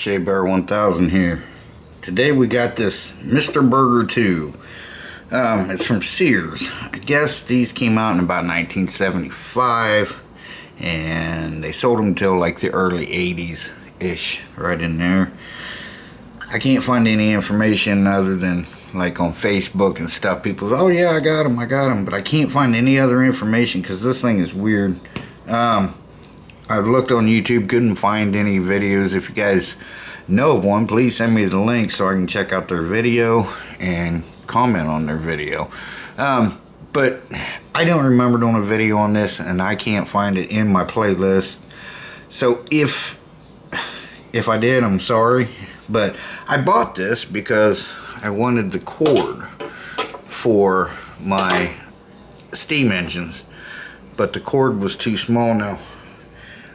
Shea Bear 1000 here. Today we got this Mr. Burger 2. It's from Sears. I guess these came out in about 1975, and they sold them till like the early 80s ish, right in there. I can't find any information other than like on Facebook and stuff. People say, oh yeah, I got them, but I can't find any other information because this thing is weird. I've looked on YouTube, couldn't find any videos. If you guys know of one, please send me the link so I can check out their video and comment on their video. But I don't remember doing a video on this, and I can't find it in my playlist. So if I did, I'm sorry. But I bought this because I wanted the cord for my steam engines, but the cord was too small. Now,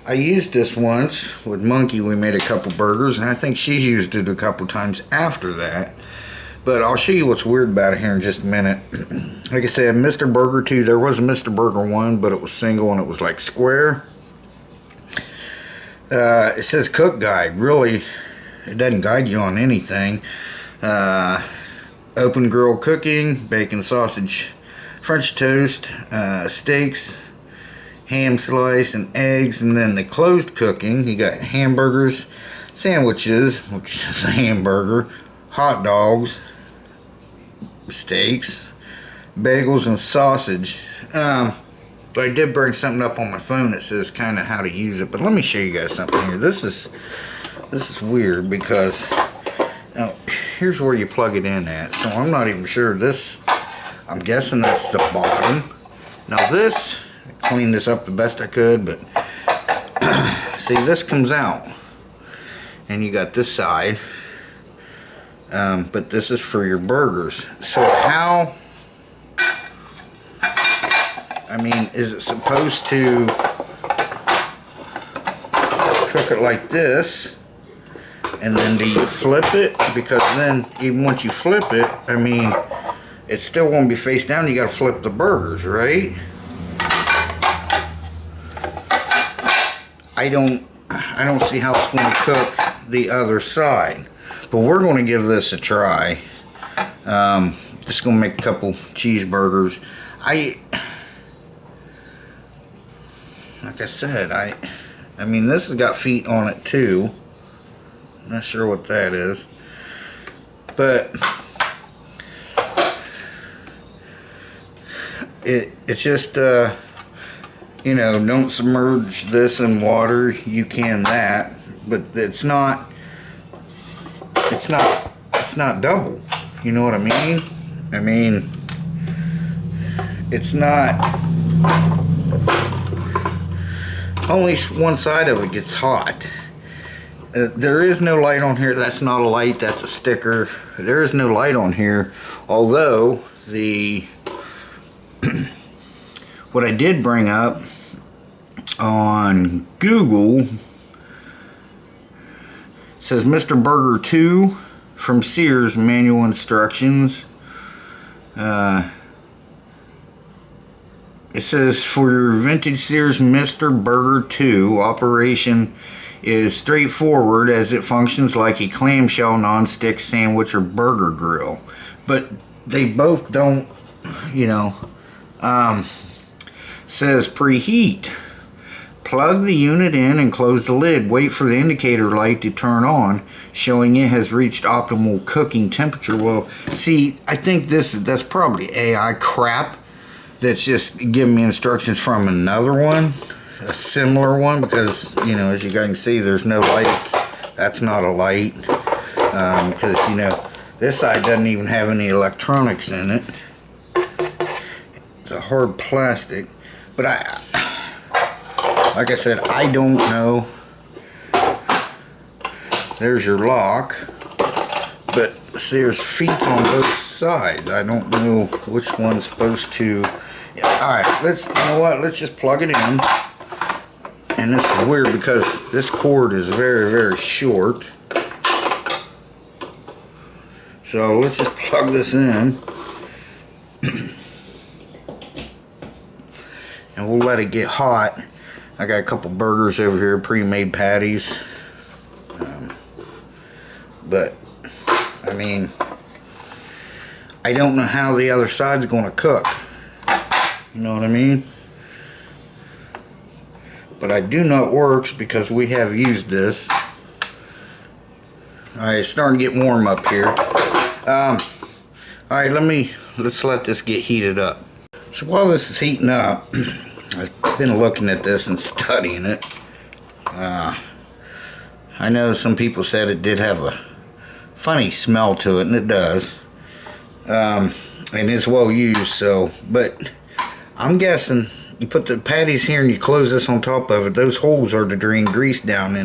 I used this once with Monkey. We made a couple burgers, and I think she's used it a couple times after that. But I'll show you what's weird about it here in just a minute. Like I said, Mr. Burger 2, there was a Mr. Burger 1, but it was single and it was like square. It says cook guide. Really, it doesn't guide you on anything. Open grill cooking, bacon, sausage, French toast, steaks, ham slice, and eggs. And then the closed cooking, you got hamburgers, sandwiches, which is a hamburger, hot dogs, steaks, bagels, and sausage. But I did bring something up on my phone that says kind of how to use it. But let me show you guys something here. This is weird because now here's where you plug it in at. So I'm not even sure this. I'm guessing that's the bottom. Now this, I cleaned this up the best I could, but see, this comes out, and you got this side. But this is for your burgers. So how, I mean, is it supposed to cook it like this? And then do you flip it? Because then, even once you flip it, I mean, it still won't be face down. You got to flip the burgers, right? I don't see how it's going to cook the other side. But we're going to give this a try. Just going to make a couple cheeseburgers. Like I said, I mean, this has got feet on it too. Not sure what that is. But it's just, you know, don't submerge this in water. You can that. But it's not double. You know what I mean? I mean, it's not, only one side of it gets hot. There is no light on here. That's not a light, that's a sticker. There is no light on here, although what I did bring up on Google says Mr. Burger 2 from Sears, manual instructions. It says for your vintage Sears Mr. Burger 2, operation is straightforward as it functions like a clamshell non-stick sandwich or burger grill. But they both don't, you know. Says preheat. Plug the unit in and close the lid. Wait for the indicator light to turn on, showing it has reached optimal cooking temperature. Well, see, I think that's probably AI crap that's just giving me instructions from another one, a similar one, because, you know, as you guys can see, there's no lights. That's not a light, because, you know, this side doesn't even have any electronics in it. It's a hard plastic, but like I said, I don't know. There's your lock, but see, there's feet on both sides. I don't know which one's supposed to. Yeah, all right, you know what? Let's just plug it in. And this is weird because this cord is very, very short. So let's just plug this in. And we'll let it get hot. I got a couple burgers over here, pre-made patties. I mean, I don't know how the other side's going to cook. You know what I mean? But I do know it works because we have used this. Alright, it's starting to get warm up here. Alright, let's let this get heated up. So while this is heating up, I've been looking at this and studying it. I know some people said it did have a funny smell to it, and it does. And it's well used, so, but I'm guessing you put the patties here and you close this on top of it. Those holes are to drain grease down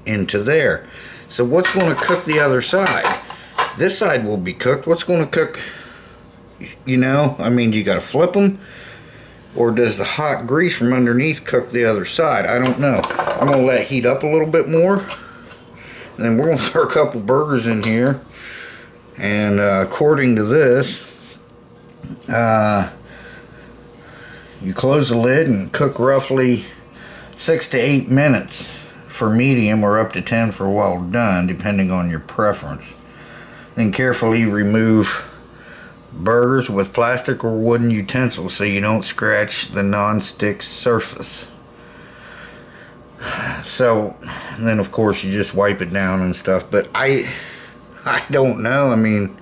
into there. So what's going to cook the other side? This side will be cooked. What's going to cook? You know, I mean, you got to flip them, or does the hot grease from underneath cook the other side? I don't know. I'm going to let it heat up a little bit more, and then we're going to throw a couple burgers in here. And according to this, you close the lid and cook roughly 6 to 8 minutes for medium, or up to 10 for well done, depending on your preference. Then carefully remove burgers with plastic or wooden utensils so you don't scratch the non-stick surface. So then of course you just wipe it down and stuff, but I don't know. I mean,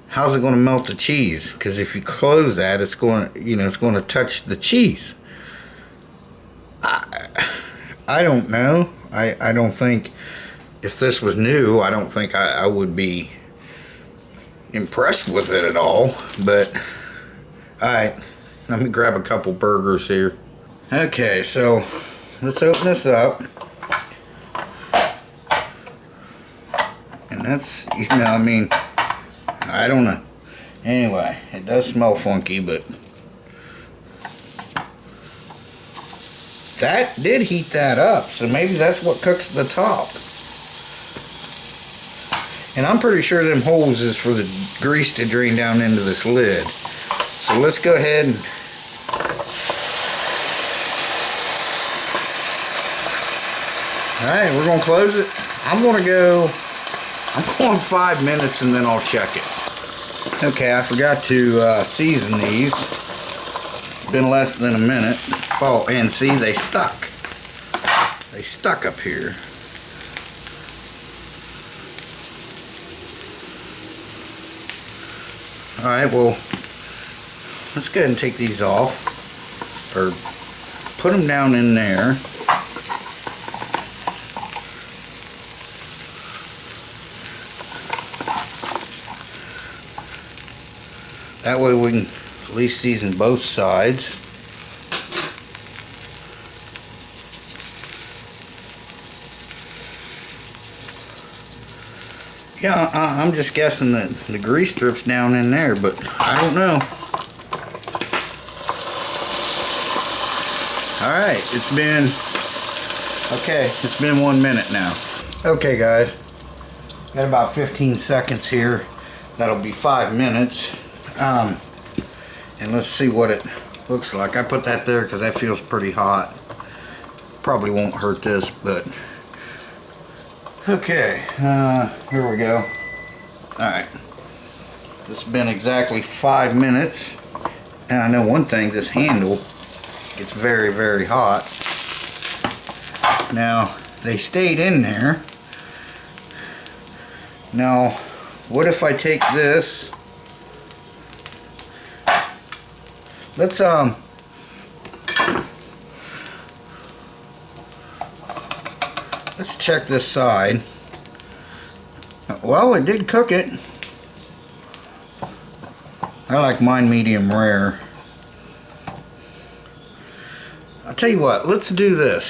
how's it going to melt the cheese? Because if you close that, it's going to, you know, it's going to touch the cheese. I don't know. I don't think, if this was new, I don't think I would be impressed with it at all. But alright, let me grab a couple burgers here. Okay, so let's open this up. And that's, you know, I mean, I don't know. Anyway, it does smell funky, but that did heat that up, so maybe that's what cooks the top. And I'm pretty sure them holes is for the grease to drain down into this lid. So let's go ahead and alright, we're going to close it. I'm going 5 minutes and then I'll check it. Okay, I forgot to season these. Been less than a minute. Oh, and see, they stuck. They stuck up here. Alright, well, let's go ahead and take these off. Or put them down in there. That way we can at least season both sides. Yeah, I'm just guessing that the grease strips down in there, but I don't know. Alright, it's been 1 minute now. Okay guys, got about 15 seconds here. That'll be 5 minutes. And let's see what it looks like. I put that there because that feels pretty hot. Probably won't hurt this, but okay, here we go. Alright, it's been exactly 5 minutes, and I know one thing, this handle gets very, very hot. Now, they stayed in there. Now, what if I take this? Let's check this side. Well, it did cook it. I like mine medium rare. I'll tell you what, let's do this.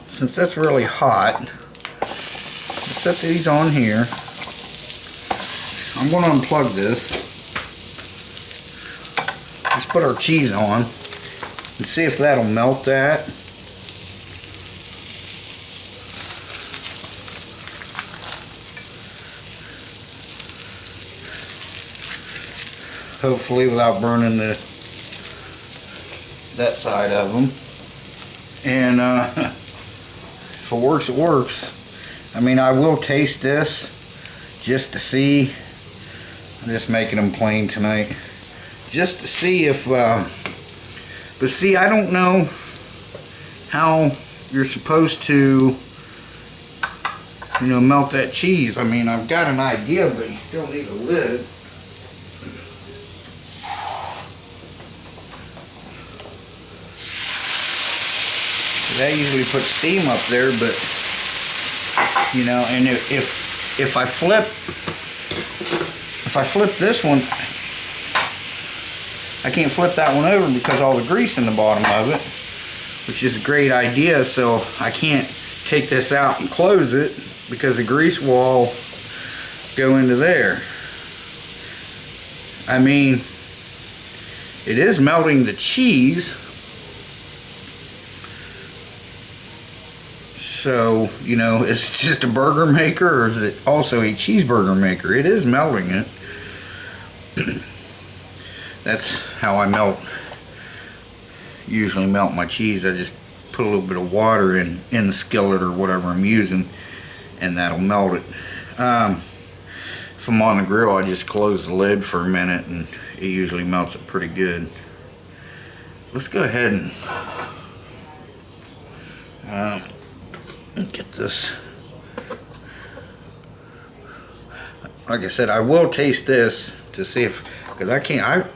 Since that's really hot, let's set these on here. I'm going to unplug this. Let's put our cheese on and see if that'll melt that. Hopefully without burning that side of them. And if it works, it works. I mean, I will taste this just to see. I'm just making them plain tonight, just to see if. But see, I don't know how you're supposed to, you know, melt that cheese. I mean, I've got an idea, but you still need a lid. That usually puts steam up there, but you know, and if I flip this one, I can't flip that one over because all the grease in the bottom of it, which is a great idea. So I can't take this out and close it because the grease will all go into there. I mean, it is melting the cheese. So, you know, it's just a burger maker, or is it also a cheeseburger maker? It is melting it. That's how I usually melt my cheese. I just put a little bit of water in the skillet or whatever I'm using, and that'll melt it. If I'm on the grill, I just close the lid for a minute, and it usually melts it pretty good. Let's go ahead and get this. Like I said, I will taste this to see if, because I can't.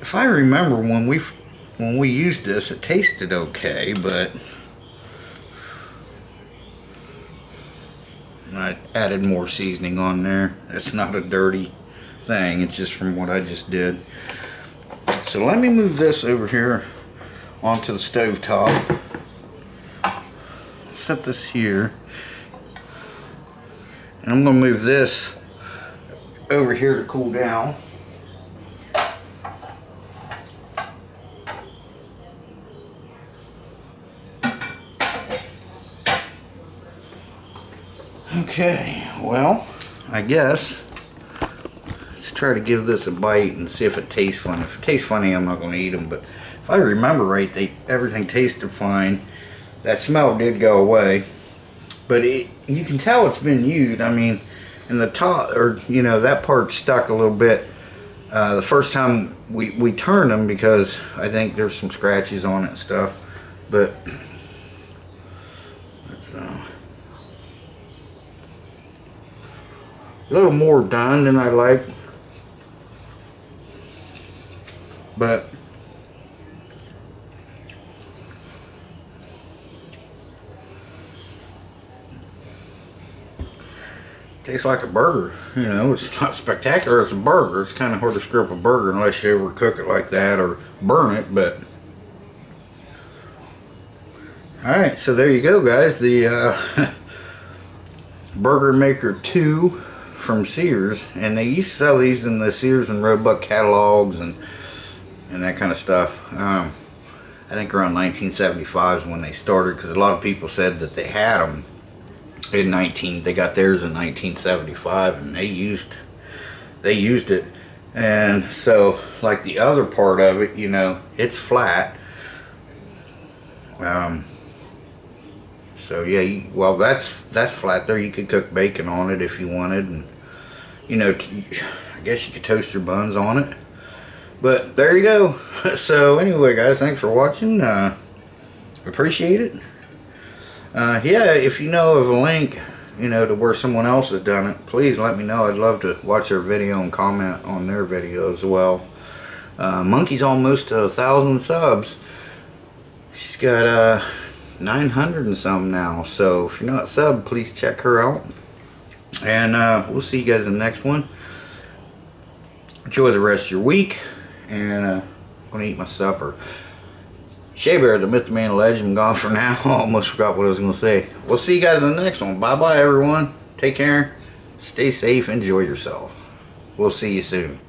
If I remember when we used this, it tasted okay, but I added more seasoning on there. It's not a dirty thing. It's just from what I just did. So let me move this over here onto the stove top. Set this here, and I'm going to move this over here to cool down. Okay, well, I guess let's try to give this a bite and see if it tastes funny. If it tastes funny, I'm not going to eat them, but if I remember right, everything tasted fine. That smell did go away, but you can tell it's been used. I mean, in the top, or you know, that part stuck a little bit the first time we turned them, because I think there's some scratches on it and stuff. But it's a little more done than I like, but tastes like a burger. You know, it's not spectacular as a burger. It's kind of hard to screw up a burger unless you overcook it like that or burn it, but alright, so there you go, guys. The Burger Maker 2 from Sears, and they used to sell these in the Sears and Roebuck catalogs and that kind of stuff. I think around 1975 is when they started, because a lot of people said that they had them they got theirs in 1975, and they used it. And so, like the other part of it, you know, it's flat. So yeah, well, that's flat there. You could cook bacon on it if you wanted, and you know, I guess you could toast your buns on it. But there you go. So anyway, guys, thanks for watching. Appreciate it. Yeah, if you know of a link, you know, to where someone else has done it, please let me know. I'd love to watch their video and comment on their video as well. Monkey's almost to 1,000 subs. She's got 900 and some now. So if you're not subbed, please check her out. And we'll see you guys in the next one. Enjoy the rest of your week. And I'm going to eat my supper. Shea Bear, the myth, the man, the legend, I'm gone for now. Almost forgot what I was going to say. We'll see you guys in the next one. Bye-bye, everyone. Take care. Stay safe. Enjoy yourself. We'll see you soon.